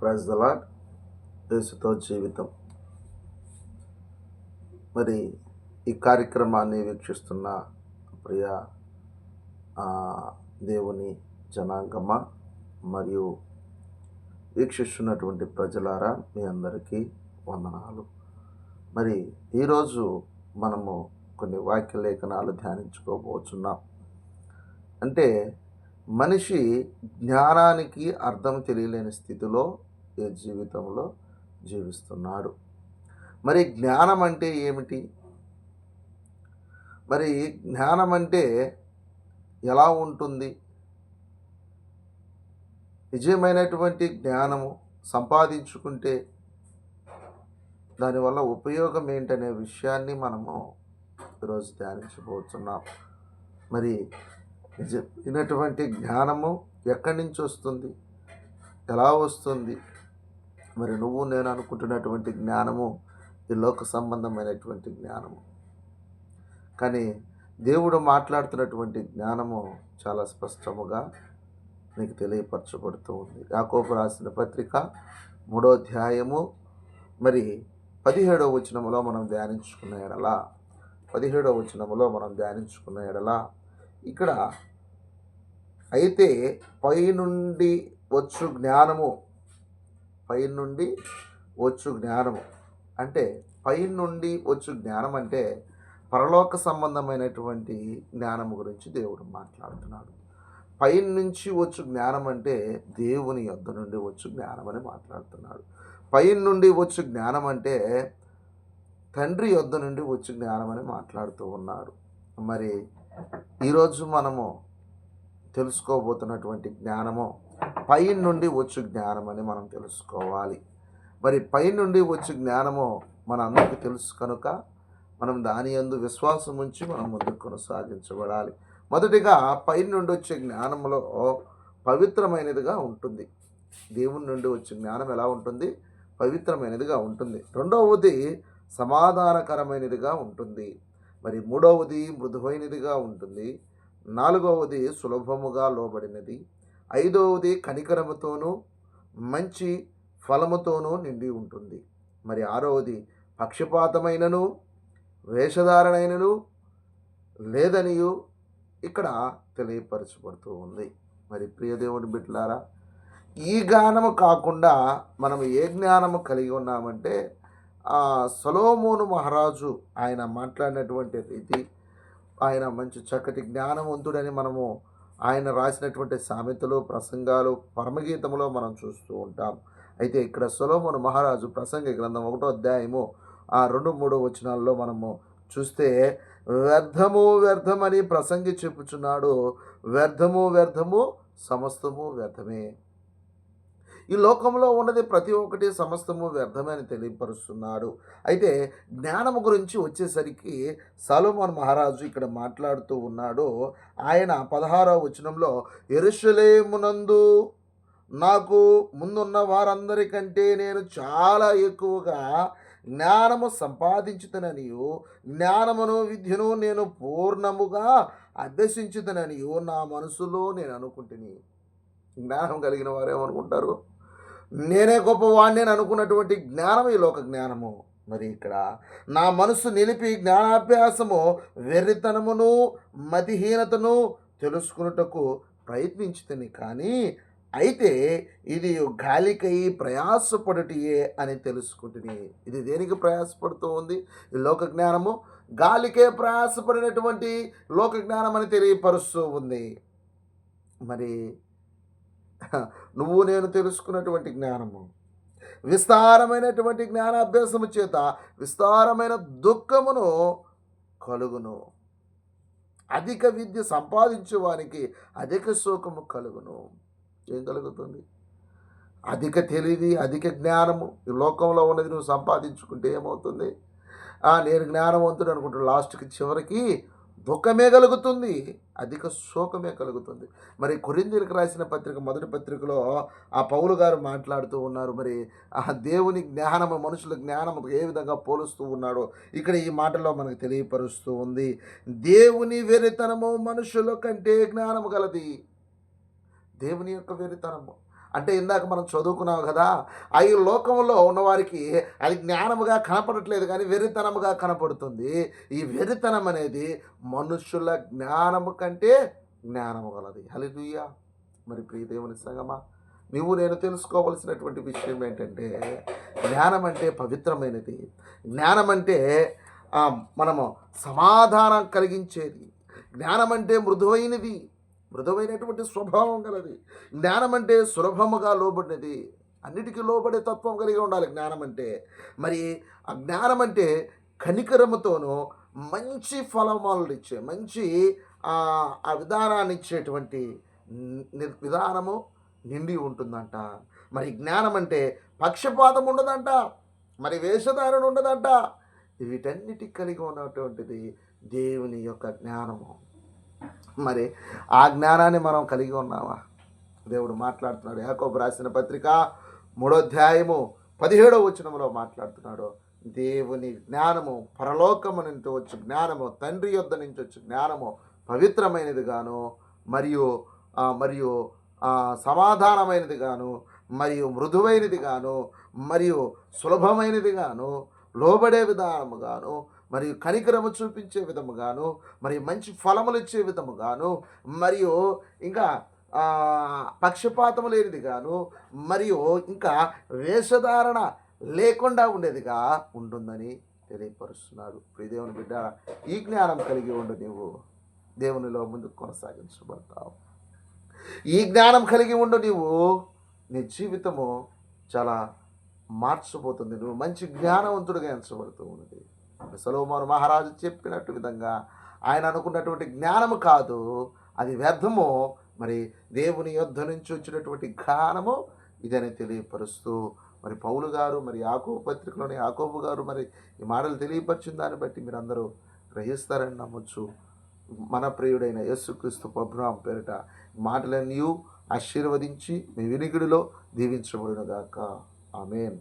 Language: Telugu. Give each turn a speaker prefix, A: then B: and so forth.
A: Praise the lord. యేసుతో జీవితం. మరి ఈ కార్యక్రమాన్ని వీక్షిస్తున్న ప్రియ దేవుని జనాంగమ మరియు వీక్షిస్తున్నటువంటి ప్రజలారా, మీ అందరికీ వందనాలు. మరి ఈరోజు మనము కొన్ని వాక్య లేఖనాలు ధ్యానించుకోబోతున్నాం. అంటే మనిషి జ్ఞానానికి అర్థం తెలియలేని స్థితిలో ఈ జీవితంలో జీవిస్తున్నాడు. మరి జ్ఞానం అంటే ఏమిటి? మరి జ్ఞానం అంటే ఎలా ఉంటుంది? నిజమైనటువంటి జ్ఞానము సంపాదించుకుంటే దానివల్ల ఉపయోగం ఏంటనే విషయాన్ని మనము ఈరోజు ధ్యానించబోతున్నాం. మరి నిజమైనటువంటి జ్ఞానము ఎక్కడి నుంచి వస్తుంది? ఎలా వస్తుంది? మరి నువ్వు నేను అనుకుంటున్నటువంటి జ్ఞానము ఈ లోక సంబంధమైనటువంటి జ్ఞానము, కానీ దేవుడు మాట్లాడుతున్నటువంటి జ్ఞానము చాలా స్పష్టముగా నీకు తెలియపరచబడుతూ ఉంది. యాకోబు రాసిన పత్రిక 3వ అధ్యాయము మరి 17వ వచనములో మనం ధ్యానించుకున్న ఎడల ఇక్కడ అయితే పైనుండి వచ్చు జ్ఞానము అంటే పైనుండి వచ్చు జ్ఞానం అంటే పరలోక సంబంధమైనటువంటి జ్ఞానము గురించి దేవుడు మాట్లాడుతున్నాడు. పైనుంచి వచ్చు జ్ఞానం అంటే దేవుని యొద్ద నుండి వచ్చు జ్ఞానం అని మాట్లాడుతున్నాడు. పైనుండి వచ్చు జ్ఞానం అంటే తండ్రి యొద్ద నుండి వచ్చు జ్ఞానం అని మాట్లాడుతూ ఉన్నాడు. మరి ఈరోజు మనము తెలుసుకోబోతున్నటువంటి జ్ఞానము పైనుండి వచ్చు జ్ఞానం అని మనం తెలుసుకోవాలి. మరి పైనుండి వచ్చు జ్ఞానము మన అందరికీ తెలుసు కనుక మనం దాని యందు విశ్వాసం ఉంచి మనం ముందుకు కొనసాగించబడాలి. మొదటిగా పైనుండి వచ్చే జ్ఞానంలో పవిత్రమైనదిగా ఉంటుంది. దేవుని నుండి వచ్చే జ్ఞానం ఎలా ఉంటుంది? పవిత్రమైనదిగా ఉంటుంది. రెండవది సమాధానకరమైనదిగా ఉంటుంది. మరి మూడవది మృదువైనదిగా ఉంటుంది. నాలుగవది సులభముగా లోబడినది. ఐదవది కనికరముతోనూ మంచి ఫలముతోనూ నిండి ఉంటుంది. మరి ఆరవది పక్షపాతమైనను వేషధారణైనను లేదనియు ఇక్కడ తెలియపరచబడుతూ ఉంది. మరి ప్రియదేవుని బిడ్డలారా, ఈ జ్ఞానము కాకుండా మనం ఏ జ్ఞానము కలిగి ఉన్నామంటే సొలొమోను మహారాజు ఆయన మాట్లాడినటువంటి రీతి, ఆయన మంచి చక్కటి జ్ఞానవంతుడని మనము ఆయన రాసినటువంటి సామెతలు, ప్రసంగాలు, పరమగీతములో మనం చూస్తూ ఉంటాం. అయితే ఇక్కడ సొలొమోను మహారాజు ప్రసంగి గ్రంథం 1వ అధ్యాయము 2-3 వచనాల్లో మనము చూస్తే వ్యర్థమని ప్రసంగి చెప్పుచున్నాడు. వ్యర్థము సమస్తము వ్యర్థమే. ఈ లోకంలో ఉన్నది ప్రతి ఒక్కటి సమస్తము వ్యర్థమే అని తెలియపరుస్తున్నాడు. అయితే జ్ఞానము గురించి వచ్చేసరికి సొలొమోను మహారాజు ఇక్కడ మాట్లాడుతూ ఉన్నాడు. ఆయన 16వ వచనంలో యెరూషలేమునందు నాకు ముందున్న వారందరికంటే నేను చాలా ఎక్కువగా జ్ఞానము సంపాదించుతననియు జ్ఞానమును విద్యను నేను పూర్ణముగా అభ్యసించుతననియు నా మనసులో నేను అనుకుంటుని. జ్ఞానం కలిగిన వారేమనుకుంటారు? నేనే గొప్పవాడిని అని అనుకున్నటువంటి జ్ఞానం ఈ లోక జ్ఞానము. మరి ఇక్కడ నా మనసు నిలిపి జ్ఞానాభ్యాసము వెర్రితనమును మతిహీనతను తెలుసుకున్నటకు ప్రయత్నించుతని, కానీ అయితే ఇది గాలికై ప్రయాసపడుటయే అని తెలుసుకుంటుని. ఇది దేనికి ప్రయాసపడుతూ ఉంది? ఈ లోక జ్ఞానము గాలికే ప్రయాసపడినటువంటి లోక జ్ఞానం అని తెలియపరుస్తూ ఉంది. మరి నువ్వు నేను తెలుసుకున్నటువంటి జ్ఞానము విస్తారమైనటువంటి జ్ఞానాభ్యాసము చేత విస్తారమైన దుఃఖమును కలుగును. అధిక విద్య సంపాదించే వారికి అధిక శోకము కలుగును. ఏం కలుగుతుంది? అధిక తెలివి, అధిక జ్ఞానము ఈ లోకంలో ఉన్నది నువ్వు సంపాదించుకుంటే ఏమవుతుంది? నేను జ్ఞానవంతుడు అనుకుంటున్నాను, లాస్ట్కి చివరికి దుఃఖమే కలుగుతుంది, అధిక శోకమే కలుగుతుంది. మరి కొరింథీయులకు రాసిన పత్రిక 1వ పత్రికలో పౌలు గారు మాట్లాడుతూ ఉన్నారు. మరి దేవుని జ్ఞానము మనుషుల జ్ఞానము ఏ విధంగా పోలుస్తూ ఉన్నాడో ఇక్కడ ఈ మాటలో మనకు తెలియపరుస్తూ ఉంది. దేవుని వెరితనము మనుషుల కంటే జ్ఞానము గలది. దేవుని యొక్క వెరితనము అంటే ఇందాక మనం చదువుకున్నాం కదా, ఆ ఈ లోకంలో ఉన్నవారికి అది జ్ఞానముగా కనపడట్లేదు కానీ వెర్రితనముగా కనపడుతుంది. ఈ వెర్రితనం అనేది మనుషుల జ్ఞానము కంటే జ్ఞానము గలది. హల్లెలూయా! మరి ప్రియ దేవుని సంగమా, నువ్వు నేను తెలుసుకోవలసినటువంటి విషయం ఏంటంటే, జ్ఞానం అంటే పవిత్రమైనది. జ్ఞానం అంటే మనము సమాధానం కలిగించేది. జ్ఞానం అంటే మృదువైనది, మృదువైనటువంటి స్వభావం గలది. జ్ఞానం అంటే సులభముగా లోబడినది. అన్నిటికీ లోబడే తత్వం కలిగి ఉండాలి జ్ఞానం అంటే. మరి ఆ జ్ఞానం అంటే కనికరముతోనూ మంచి ఫలములనిచ్చే, మంచి ఆ విధానాన్ని ఇచ్చేటువంటి విధానము నిండి ఉంటుందంట. మరి జ్ఞానం అంటే పక్షపాతం ఉండదంట, మరి వేషధారణ ఉండదంట. వీటన్నిటి కలిగి ఉన్నటువంటిది దేవుని యొక్క జ్ఞానము. మరి ఆ జ్ఞానాన్ని మనం కలిగి ఉన్నామా? దేవుడు మాట్లాడుతున్నాడు. యాకోబు రాసిన పత్రిక 3వ అధ్యాయము 17వ వచనంలో మాట్లాడుతున్నాడు. దేవుని జ్ఞానము పరలోకము నుంచి వచ్చు జ్ఞానము, తండ్రి యొద్ద నుంచి వచ్చు జ్ఞానము పవిత్రమైనది గాను, మరియు మరియు సమాధానమైనది గాను, మరియు మృదువైనది గాను, మరియు సులభమైనది గాను, లోబడే విధానము గాను, మరియు కనికరము చూపించే విధముగాను, మరియు మంచి ఫలములు ఇచ్చే విధముగాను, మరియు ఇంకా పక్షపాతము లేనిది గాను, మరియు ఇంకా వేషధారణ లేకుండా ఉండేదిగా ఉంటుందని తెలియపరుస్తున్నాడు. ప్రియ దేవుని బిడ్డ, ఈ జ్ఞానం కలిగి ఉండు, నీవు దేవునిలో ముందుకు కొనసాగించబడతావు. ఈ జ్ఞానం కలిగి ఉండు, నీవు నీ జీవితము చాలా మార్చబోతుంది. నువ్వు మంచి జ్ఞానవంతుడిగా ఎంచబడుతూ ఉన్నది. సొలొమోను మహారాజు చెప్పినట్టు విధంగా ఆయన అనుకున్నటువంటి జ్ఞానము కాదు, అది వ్యర్థము. మరి దేవుని యొద్ద నుంచి వచ్చినటువంటి జ్ఞానము ఇదని తెలియపరుస్తూ, మరి పౌలు గారు, మరి యాకోబు పత్రికలోని యాకోబు గారు మరి ఈ మాటలు తెలియపరిచిన దాన్ని బట్టి మీరు అందరూ గ్రహిస్తారని నమ్మొచ్చు. మన ప్రియుడైన యేసుక్రీస్తు ప్రభునామం పేరిట మాటలన్నీ ఆశీర్వదించి మీ వినికిడిలో దీవించబడునుగాక. ఆమేన్.